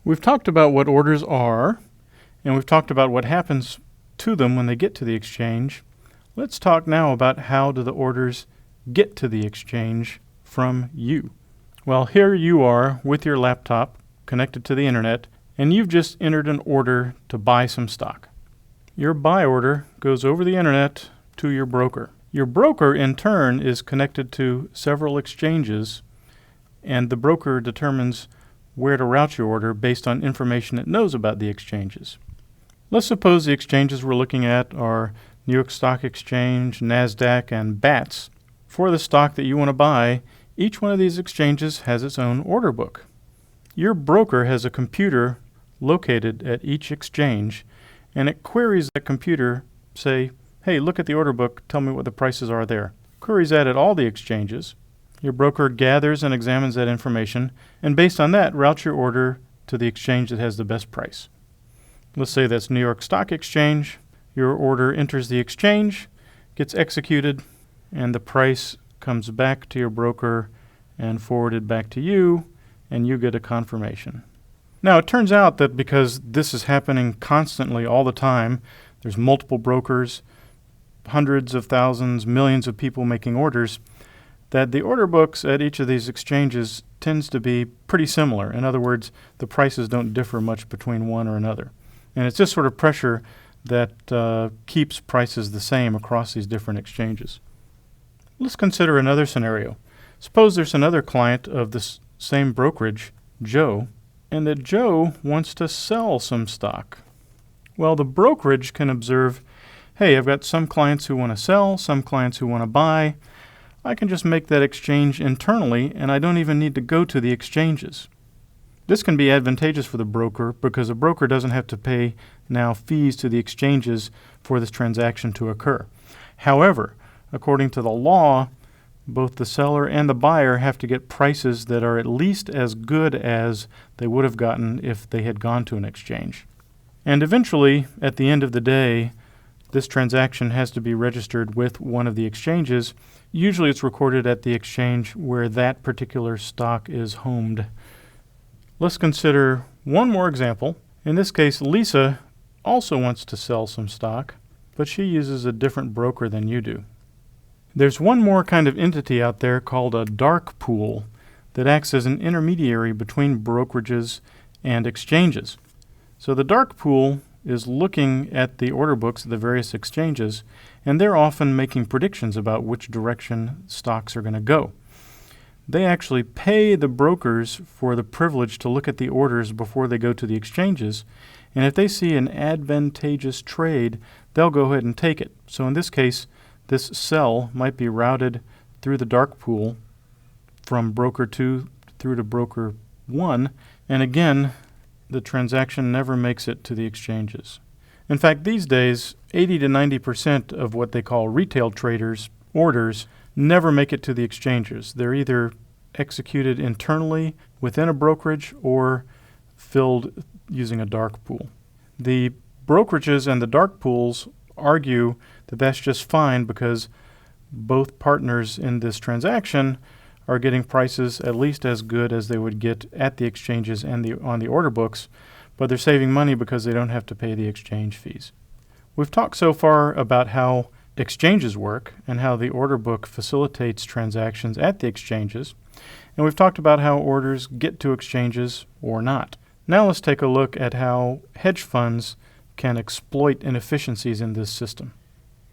We've talked about what orders are, and we've talked about what happens to them when they get to the exchange. Let's talk now about how do the orders get to the exchange from you. Well, here you are with your laptop connected to the internet, and you've just entered an order to buy some stock. Your buy order goes over the internet to your broker. Your broker, in turn, is connected to several exchanges, and the broker determines where to route your order based on information it knows about the exchanges. Let's suppose the exchanges we're looking at are New York Stock Exchange, NASDAQ, and BATS. For the stock that you want to buy, each one of these exchanges has its own order book. Your broker has a computer located at each exchange, and it queries that computer, say, hey, look at the order book, tell me what the prices are there. Queries that at all the exchanges. Your broker gathers and examines that information, and based on that, routes your order to the exchange that has the best price. Let's say that's New York Stock Exchange. Your order enters the exchange, gets executed, and the price comes back to your broker and forwarded back to you, and you get a confirmation. Now, it turns out that because this is happening constantly all the time, there's multiple brokers, hundreds of thousands, millions of people making orders, that the order books at each of these exchanges tends to be pretty similar. In other words, the prices don't differ much between one or another. And it's this sort of pressure that keeps prices the same across these different exchanges. Let's consider another scenario. Suppose there's another client of this same brokerage, Joe, and that Joe wants to sell some stock. Well, the brokerage can observe, hey, I've got some clients who want to sell, some clients who want to buy. I can just make that exchange internally, and I don't even need to go to the exchanges. This can be advantageous for the broker because the broker doesn't have to pay now fees to the exchanges for this transaction to occur. However, according to the law, both the seller and the buyer have to get prices that are at least as good as they would have gotten if they had gone to an exchange. And eventually, at the end of the day, this transaction has to be registered with one of the exchanges. Usually it's recorded at the exchange where that particular stock is homed. Let's consider one more example. In this case, Lisa also wants to sell some stock, but she uses a different broker than you do. There's one more kind of entity out there called a dark pool that acts as an intermediary between brokerages and exchanges. So the dark pool is looking at the order books of the various exchanges, and they're often making predictions about which direction stocks are going to go. They actually pay the brokers for the privilege to look at the orders before they go to the exchanges, and if they see an advantageous trade, they'll go ahead and take it. So in this case, this sell might be routed through the dark pool from broker 2 through to broker 1, and again, the transaction never makes it to the exchanges. In fact, these days, 80 to 90% of what they call retail traders' orders never make it to the exchanges. They're either executed internally within a brokerage or filled using a dark pool. The brokerages and the dark pools argue that that's just fine because both partners in this transaction are getting prices at least as good as they would get at the exchanges and on the order books, but they're saving money because they don't have to pay the exchange fees. We've talked so far about how exchanges work and how the order book facilitates transactions at the exchanges, and we've talked about how orders get to exchanges or not. Now let's take a look at how hedge funds can exploit inefficiencies in this system.